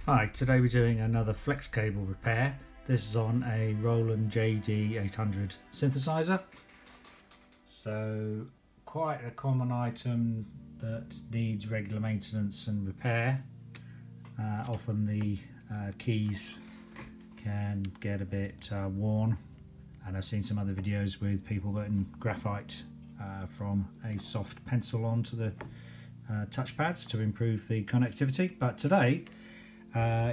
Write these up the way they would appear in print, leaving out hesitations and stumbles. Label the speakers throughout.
Speaker 1: Hi, today we're doing another flex cable repair. This is on a Roland JD-800 synthesizer. So quite a common item that needs regular maintenance and repair. Often the keys can get a bit worn, and I've seen some other videos with people putting graphite from a soft pencil onto the touchpads to improve the connectivity. But today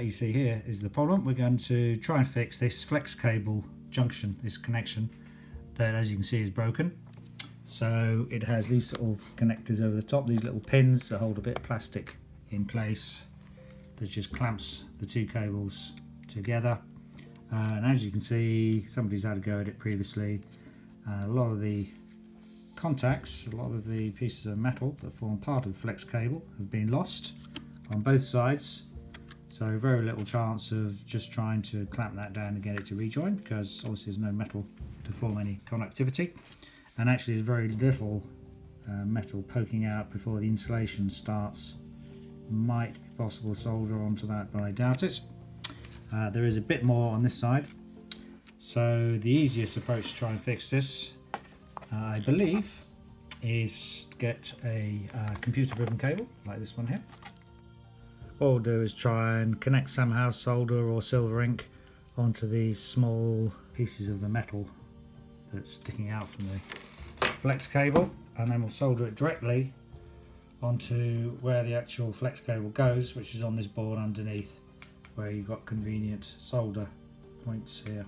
Speaker 1: you see here is the problem. We're going to try and fix this flex cable junction, this connection that, as you can see, is broken. So it has these sort of connectors over the top, these little pins that hold a bit of plastic in place that just clamps the two cables together. And as you can see, somebody's had a go at it previously. A lot of the contacts, a lot of the pieces of metal that form part of the flex cable have been lost on both sides. So very little chance of just trying to clamp that down and get it to rejoin, because obviously there's no metal to form any conductivity, and actually there's very little metal poking out before the insulation starts. Might be possible to solder onto that, but I doubt it. There is a bit more on this side. So the easiest approach to try and fix this, I believe, is get a computer ribbon cable like this one here. What we'll do is try and connect somehow solder or silver ink onto these small pieces of the metal that's sticking out from the flex cable, and then we'll solder it directly onto where the actual flex cable goes, which is on this board underneath, where you've got convenient solder points here.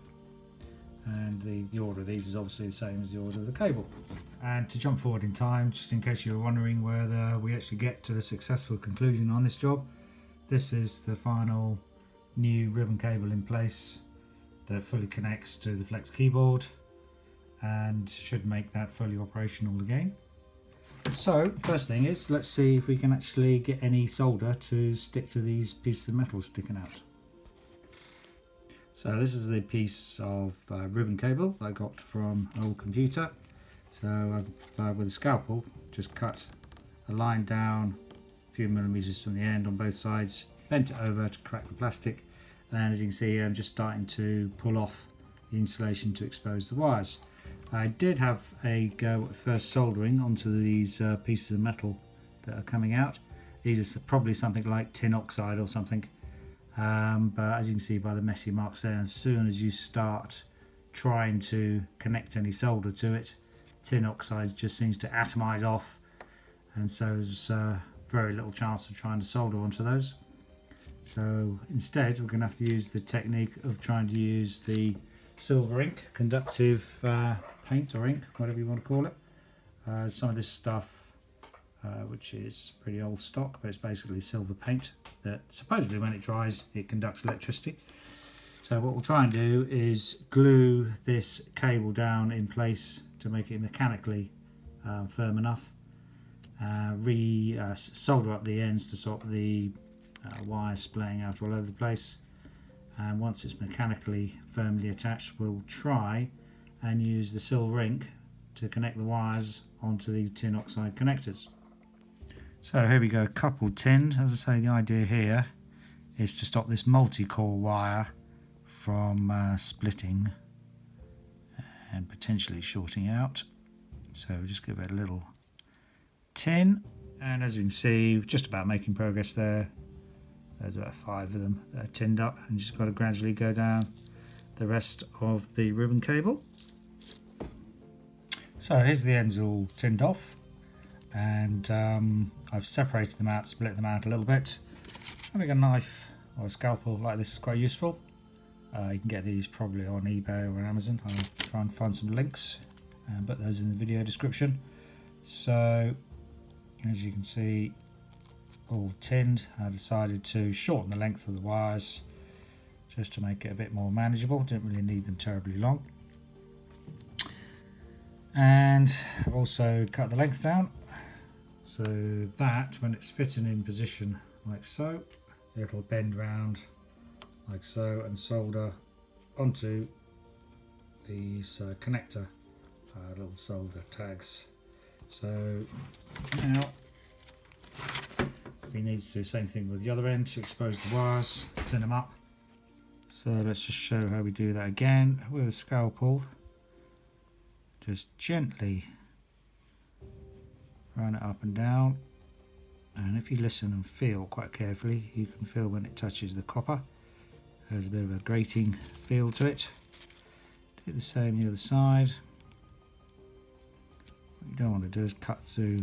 Speaker 1: And the order of these is obviously the same as the order of the cable. And to jump forward in time, just in case you were wondering whether we actually get to a successful conclusion on this job, this is the final new ribbon cable in place that fully connects to the flex keyboard and should make that fully operational again. So first thing is, let's see if we can actually get any solder to stick to these pieces of metal sticking out. So this is the piece of ribbon cable I got from an old computer. So I've with a scalpel just cut a line down a few millimeters from the end on both sides, bent it over to crack the plastic, and as you can see I'm just starting to pull off the insulation to expose the wires. I did have a go at first soldering onto these pieces of metal that are coming out. These are probably something like tin oxide or something. But as you can see by the messy marks there, as soon as you start trying to connect any solder to it, tin oxide just seems to atomize off, and so there's very little chance of trying to solder onto those. So instead we're going to have to use the technique of trying to use the silver ink, conductive paint or ink, whatever you want to call it. Some of this stuff which is pretty old stock, but it's basically silver paint that supposedly when it dries it conducts electricity. So what we'll try and do is glue this cable down in place to make it mechanically firm enough, solder up the ends to stop the wires splaying out all over the place, and once it's mechanically firmly attached we'll try and use the silver ink to connect the wires onto the tin oxide connectors. So here we go, coupled tin. As I say, the idea here is to stop this multi-core wire from splitting and potentially shorting out. So just give it a little tin, and as you can see, just about making progress there. There's about 5 of them that are tinned up, and you just got to gradually go down the rest of the ribbon cable. So here's the ends all tinned off, and I've separated them out, split them out a little bit. Having a knife or a scalpel like this is quite useful. You can get these probably on eBay or on Amazon. I'll try and find some links and put those in the video description. So as you can see, all tinned. I decided to shorten the length of the wires just to make it a bit more manageable. Didn't really need them terribly long. And I've also cut the length down so that when it's fitting in position like so, it'll bend round like so and solder onto these connector little solder tags. So now We need to do the same thing with the other end to expose the wires, tin them up. So let's just show how we do that again with a scalpel. Just gently run it up and down, and if you listen and feel quite carefully, you can feel when it touches the copper. There's a bit of a grating feel to it. Do the same the other side. What you don't want to do is cut through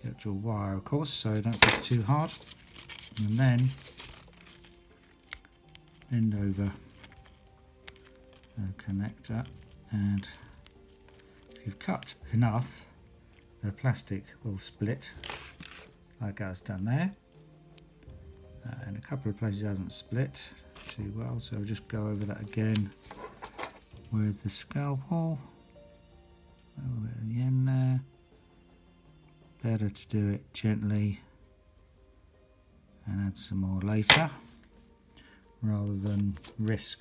Speaker 1: the actual wire, of course, so don't push too hard. And then bend over the connector, and if you've cut enough, the plastic will split like that's done there. And a couple of places it hasn't split too well, so we'll just go over that again with the scalpel. A little bit at the end there. Better to do it gently and add some more later, rather than risk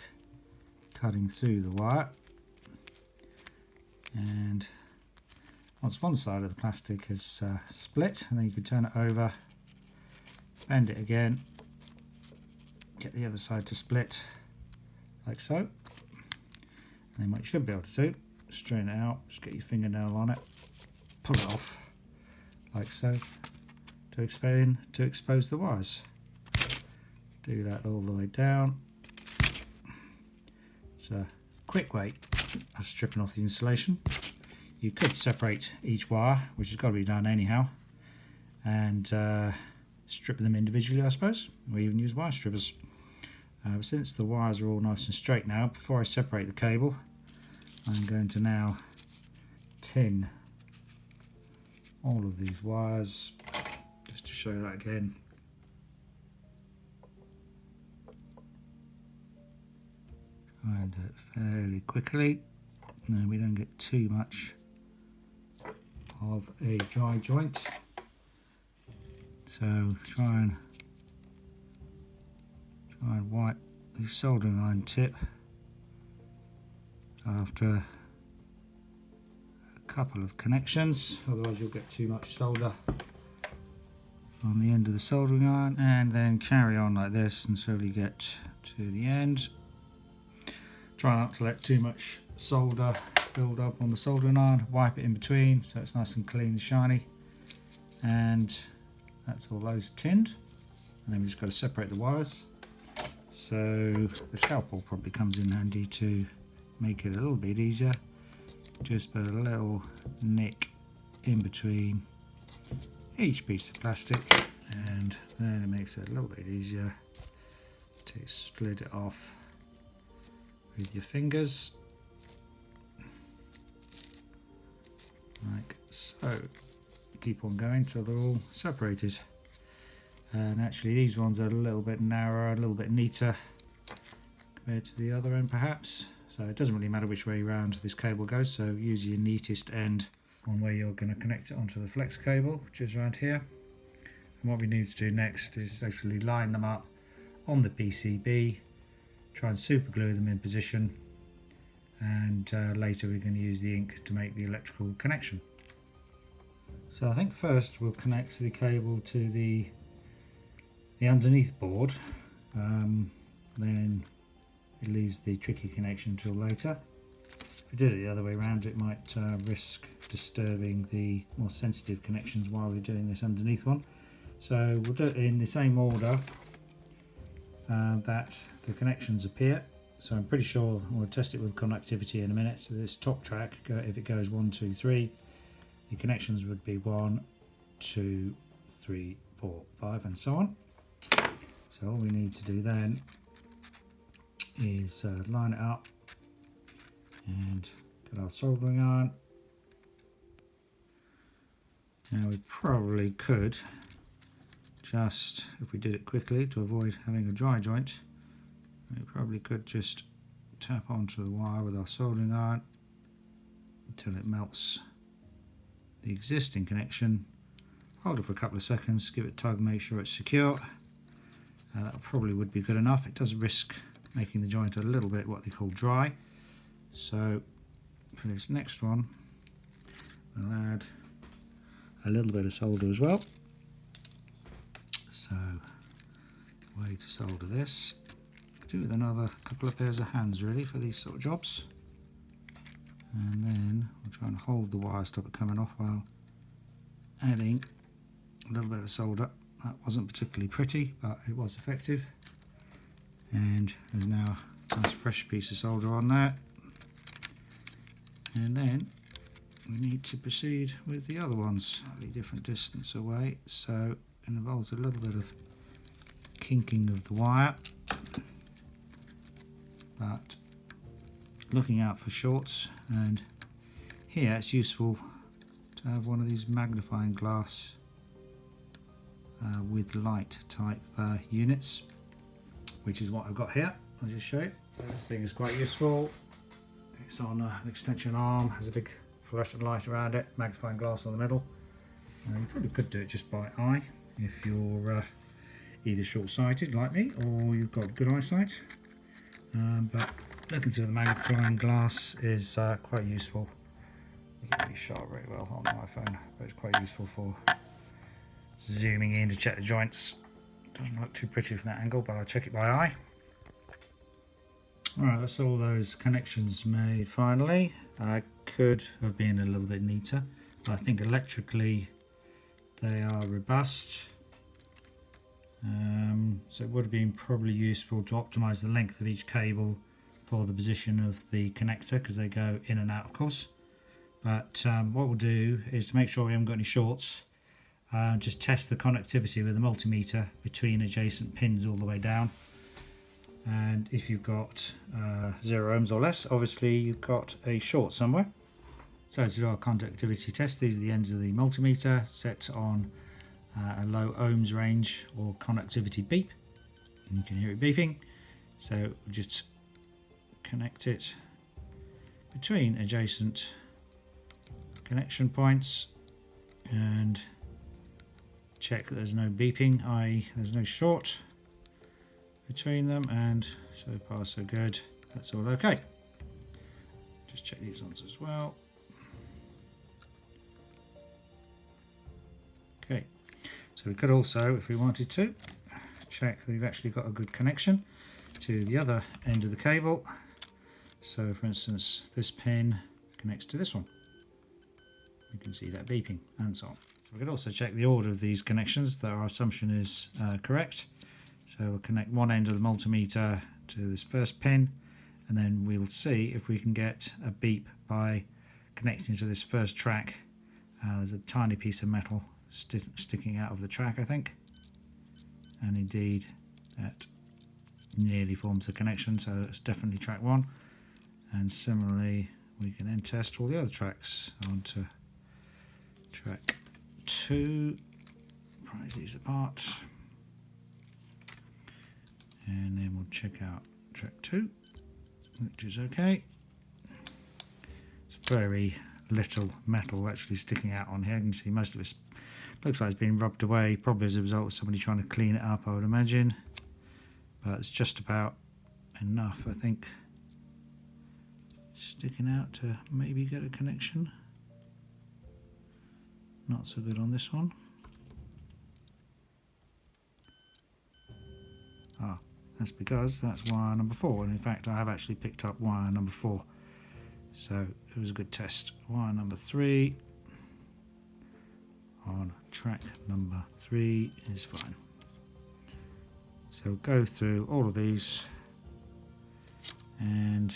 Speaker 1: cutting through the wire. And once one side of the plastic is split, and then you can turn it over, bend it again, get the other side to split like so, and then what you should be able to do, straighten it out, just get your fingernail on it, pull it off like so to expose the wires. Do that all the way down. It's a quick way of stripping off the insulation. You could separate each wire, which has got to be done anyhow, and strip them individually, I suppose, or even use wire strippers. But since the wires are all nice and straight now, before I separate the cable, I'm going to now tin all of these wires, just to show that again. Try and do it fairly quickly, and we don't get too much of a dry joint. So try and wipe the soldering iron tip after a couple of connections, otherwise you'll get too much solder on the end of the soldering iron, and then carry on like this until you get to the end. Try not to let too much solder build up on the soldering iron. Wipe it in between so it's nice and clean and shiny, and that's all those tinned. And then we just got to separate the wires. So the scalpel probably comes in handy to make it a little bit easier. Just put a little nick in between each piece of plastic, and then it makes it a little bit easier to split it off with your fingers like so. Keep on going till they're all separated. And actually these ones are a little bit narrower, a little bit neater compared to the other end perhaps, so it doesn't really matter which way around this cable goes, so use your neatest end on where you're going to connect it onto the flex cable, which is around here. And what we need to do next is actually line them up on the PCB, try and super glue them in position, and later we're going to use the ink to make the electrical connection. So I think first we'll connect the cable to the underneath board, then it leaves the tricky connection until later. If we did it the other way around, it might risk disturbing the more sensitive connections while we're doing this underneath one. So we'll do it in the same order that the connections appear. So I'm pretty sure we'll test it with conductivity in a minute. So this top track, if it goes 1, 2, 3, the connections would be 1, 2, 3, 4, 5, and so on. So all we need to do then is line it up and get our soldering iron. Now we probably could just, if we did it quickly to avoid having a dry joint, we probably could just tap onto the wire with our soldering iron until it melts the existing connection. Hold it for a couple of seconds, give it a tug, make sure it's secure. That probably would be good enough. It does risk making the joint a little bit what they call dry. So for this next one, we'll add a little bit of solder as well. So, way to solder this. Do with another couple of pairs of hands really for these sort of jobs. And then we'll try and hold the wire, stop it coming off while adding a little bit of solder. That wasn't particularly pretty, but it was effective. And there's now a nice fresh piece of solder on there. And then we need to proceed with the other ones, slightly different distance away, so it involves a little bit of kinking of the wire, but looking out for shorts. And here it's useful to have one of these magnifying glass with light type units, which is what I've got here. I'll just show you. This thing is quite useful. It's on an extension arm, has a big fluorescent light around it, magnifying glass on the middle. You probably could do it just by eye if you're either short-sighted like me or you've got good eyesight, but looking through the magnifying glass is quite useful. It doesn't really show up very well on the iPhone, but it's quite useful for zooming in to check the joints. Doesn't look too pretty from that angle, but I'll check it by eye. Alright, that's all those connections made finally. Could have been a little bit neater, but I think electrically they are robust. So it would have been probably useful to optimize the length of each cable for the position of the connector, because they go in and out of course. But what we'll do is, to make sure we haven't got any shorts, just test the conductivity with a multimeter between adjacent pins all the way down. And if you've got 0 ohms or less, obviously you've got a short somewhere. So to do our conductivity test, these are the ends of the multimeter set on a low ohms range or conductivity beep. And you can hear it beeping. So we'll just connect it between adjacent connection points and check that there's no beeping, i.e. there's no short between them, and so far so good, that's all okay. Just check these ones as well. Okay, so we could also, if we wanted to, check that we've actually got a good connection to the other end of the cable. So for instance, this pin connects to this one. You can see that beeping and so on. So we could also check the order of these connections, that our assumption is correct. So we'll connect one end of the multimeter to this first pin, and then we'll see if we can get a beep by connecting to this first track. There's a tiny piece of metal sticking out of the track, I think, and indeed that nearly forms the connection, so it's definitely track 1. And similarly we can then test all the other tracks onto track 2, prise these apart, and then we'll check out track 2, which is okay. It's very little metal actually sticking out on here. You can see most of it looks like it's been rubbed away, probably as a result of somebody trying to clean it up, I would imagine, but it's just about enough, I think, sticking out to maybe get a connection. Not so good on this one. That's because that's wire number 4, and in fact I have actually picked up wire number 4, so it was a good test. Wire number 3 on track number 3 is fine. So we'll go through all of these and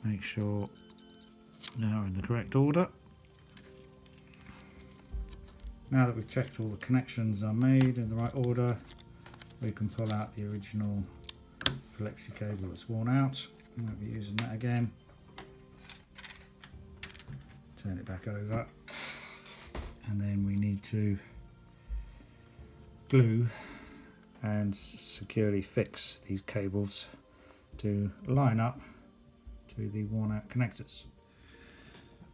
Speaker 1: make sure they are in the correct order. Now that we've checked all the connections are made in the right order, we can pull out the original flexi cable that's worn out. I won't be using that again. Turn it back over, and then we need to glue and securely fix these cables to line up to the worn out connectors.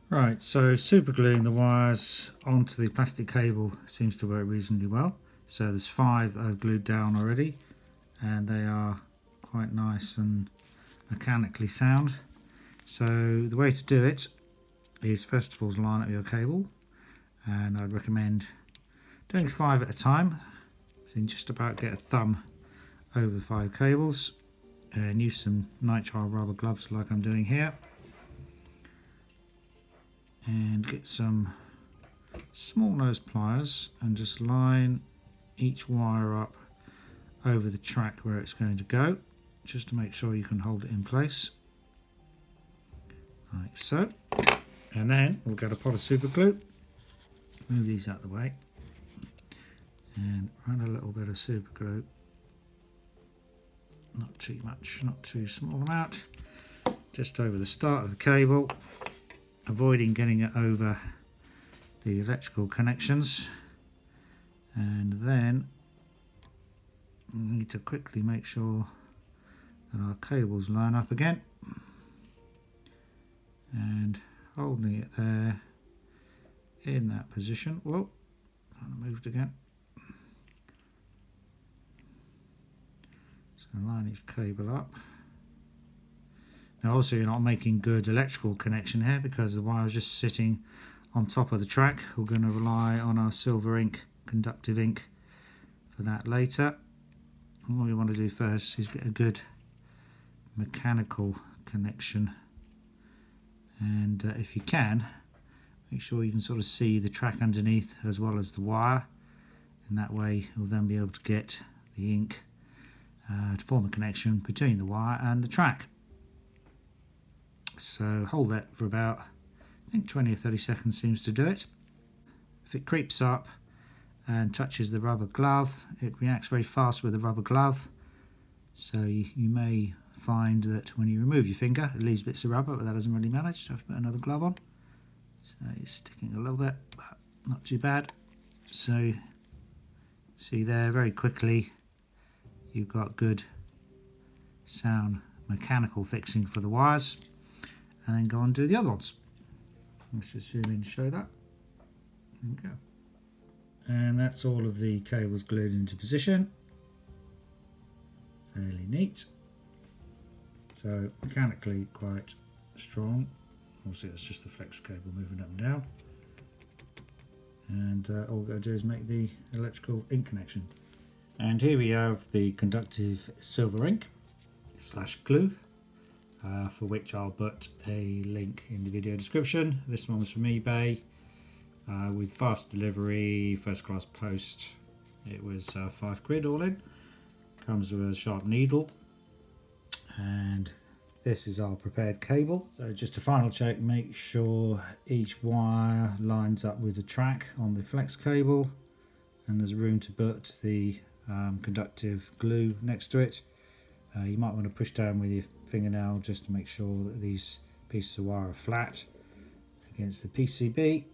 Speaker 1: Right, so super gluing the wires onto the plastic cable seems to work reasonably well. So there's 5 that I've glued down already, and they are quite nice and mechanically sound. So the way to do it is, first of all, to line up your cable, and I'd recommend Doing 5 at a time, so you can just about get a thumb over 5 cables, and use some nitrile rubber gloves like I'm doing here, and get some small nose pliers and just line each wire up over the track where it's going to go, just to make sure you can hold it in place like so. And then we'll get a pot of super glue, move these out of the way, and run a little bit of super glue, not too much, not too small amount, just over the start of the cable, avoiding getting it over the electrical connections. And then we need to quickly make sure that our cables line up again, and holding it there in that position. Whoa, kind of moved again. So line each cable up. Now also you're not making good electrical connection here because the wire is just sitting on top of the track. We're going to rely on our silver ink, conductive ink, for that later. And what we want to do first is get a good mechanical connection, and if you can, make sure you can sort of see the track underneath as well as the wire, and that way you'll then be able to get the ink to form a connection between the wire and the track. So hold that for about, I think 20 or 30 seconds seems to do it. If it creeps up and touches the rubber glove, it reacts very fast with the rubber glove, so you may find that when you remove your finger it leaves bits of rubber, but that doesn't really matter, just have to put another glove on. So it's sticking a little bit, but not too bad. So see there, very quickly you've got good sound mechanical fixing for the wires, and then go on and do the other ones. Let's just zoom in to show that. There we go. And that's all of the cables glued into position. Fairly neat. So mechanically quite strong. Obviously it's just the flex cable moving up and down. And all we've got to do is make the electrical ink connection. And here we have the conductive silver ink / glue, for which I'll put a link in the video description. This one's from eBay, with fast delivery, first class post. It was £5 all in. Comes with a sharp needle, and this is our prepared cable. So just a final check, make sure each wire lines up with the track on the flex cable, and there's room to put the conductive glue next to it. You might want to push down with your fingernail just to make sure that these pieces of wire are flat against the PCB,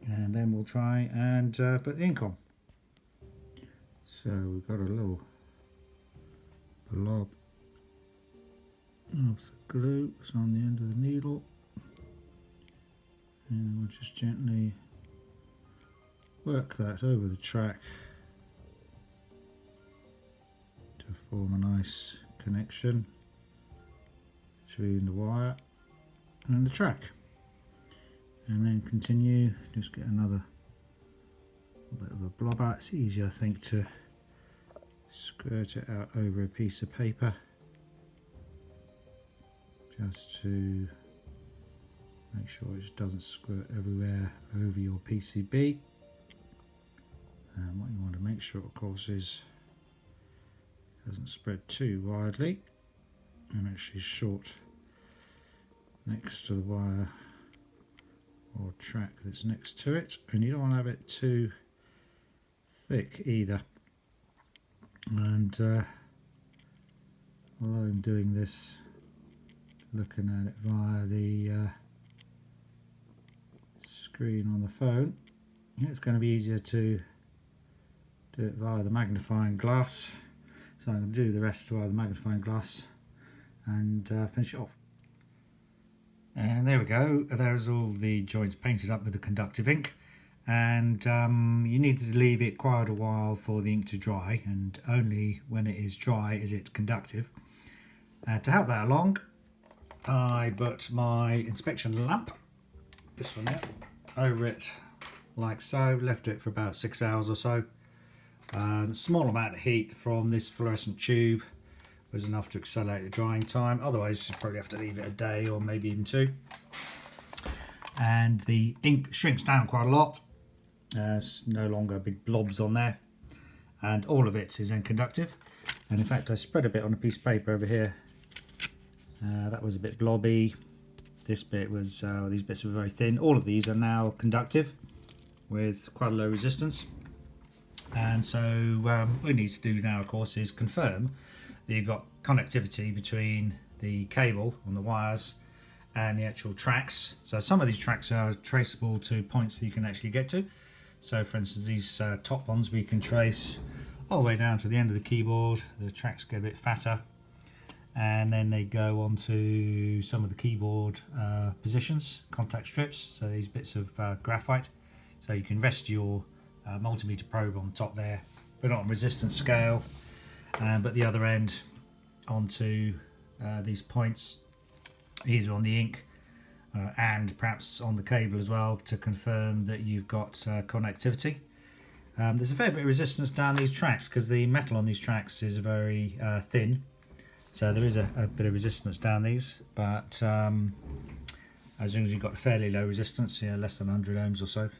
Speaker 1: and then we'll try and put the ink on. So we've got a little blob of the glue that's on the end of the needle, and we'll just gently work that over the track to form a nice connection between the wire and the track, and then continue, just get another bit of a blob out. It's easier, I think, to squirt it out over a piece of paper, just to make sure it just doesn't squirt everywhere over your PCB. And what you want to make sure, of course, is it doesn't spread too widely and actually short next to the wire or track that's next to it, and you don't want to have it too thick either. And although I'm doing this looking at it via the screen on the phone, it's going to be easier to do it via the magnifying glass, so I'm going to do the rest via the magnifying glass and finish it off. And there we go, there's all the joints painted up with the conductive ink, and you need to leave it quite a while for the ink to dry, and only when it is dry is it conductive. To help that along, I put my inspection lamp, this one there, over it like so, left it for about 6 hours or so. A small amount of heat from this fluorescent tube was enough to accelerate the drying time, otherwise you probably have to leave it a day or maybe even 2. And the ink shrinks down quite a lot. It's no longer big blobs on there, and all of it is then conductive. And in fact I spread a bit on a piece of paper over here. That was a bit blobby. This bit was, these bits were very thin. All of these are now conductive with quite a low resistance. And so what we need to do now, of course, is confirm that you've got connectivity between the cable on the wires and the actual tracks. So some of these tracks are traceable to points that you can actually get to. So for instance, these top ones we can trace all the way down to the end of the keyboard. The tracks get a bit fatter, and then they go onto some of the keyboard positions, contact strips, so these bits of graphite. So you can rest your multimeter probe on the top there, put it on resistance scale, but the other end onto these points, either on the ink and perhaps on the cable as well, to confirm that you've got connectivity. There's a fair bit of resistance down these tracks because the metal on these tracks is very thin, so there is a bit of resistance down these, but as long as you've got fairly low resistance, less than 100 ohms or so,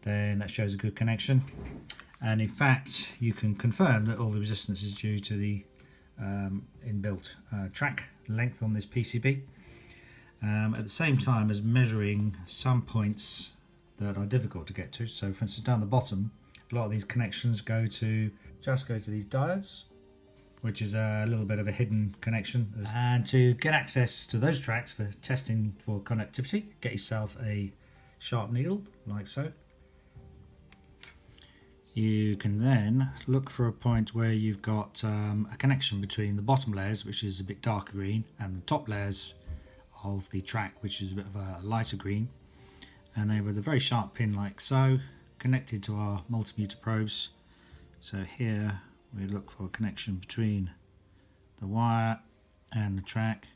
Speaker 1: then that shows a good connection. And in fact you can confirm that all the resistance is due to the inbuilt track length on this PCB, at the same time as measuring some points that are difficult to get to. So for instance, down the bottom, a lot of these connections go to these diodes, which is a little bit of a hidden connection. And to get access to those tracks for testing for connectivity, get yourself a sharp needle like so. You can then look for a point where you've got a connection between the bottom layers, which is a bit darker green, and the top layers of the track, which is a bit of a lighter green. And they with a very sharp pin like so, connected to our multimeter probes. So here we look for a connection between the wire and the track.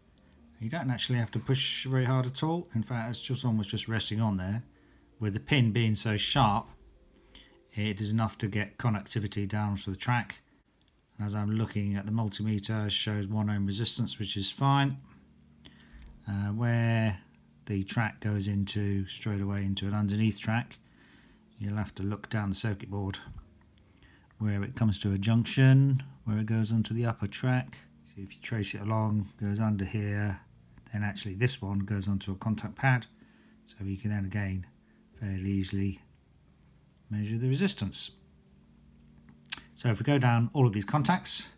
Speaker 1: You don't actually have to push very hard at all. In fact, it's just almost just resting on there. With the pin being so sharp, it is enough to get connectivity down to the track. And as I'm looking at the multimeter, it shows 1 ohm resistance, which is fine. Where the track goes into straight away into an underneath track, you'll have to look down the circuit board where it comes to a junction, where it goes onto the upper track. So if you trace it along, goes under here, then actually this one goes onto a contact pad, so you can then again fairly easily measure the resistance. So if we go down all of these contacts,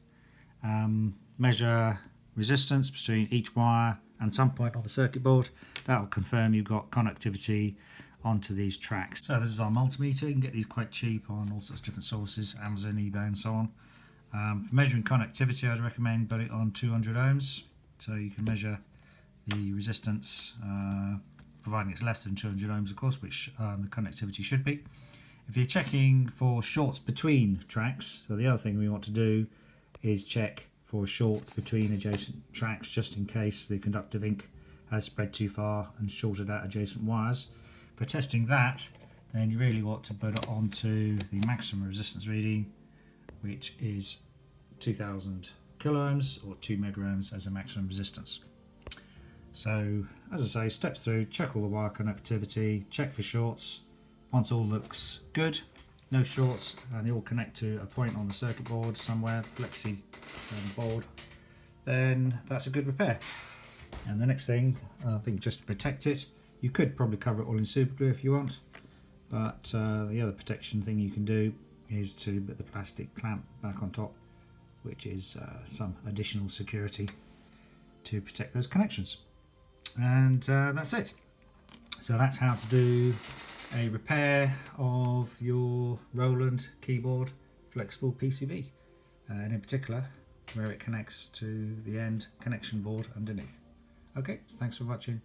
Speaker 1: measure resistance between each wire and some point on the circuit board, that'll confirm you've got connectivity onto these tracks. So this is our multimeter. You can get these quite cheap on all sorts of different sources, Amazon, eBay and so on. For measuring connectivity, I'd recommend put it on 200 ohms, so you can measure the resistance, providing it's less than 200 ohms of course, which the connectivity should be. If you're checking for shorts between tracks, so the other thing we want to do is check for a short between adjacent tracks, just in case the conductive ink has spread too far and shorted out adjacent wires. For testing that, then you really want to put it onto the maximum resistance reading, which is 2000 kilo ohms or 2 mega ohms as a maximum resistance. So as I say, step through, check all the wire connectivity, check for shorts. Once all looks good, no shorts, and they all connect to a point on the circuit board somewhere, flexi board, then that's a good repair. And the next thing, I think just to protect it, you could probably cover it all in super glue if you want, but the other protection thing you can do is to put the plastic clamp back on top, which is some additional security to protect those connections. And that's it. So that's how to do a repair of your Roland keyboard flexible PCB, and in particular where it connects to the end connection board underneath. Okay, thanks for watching.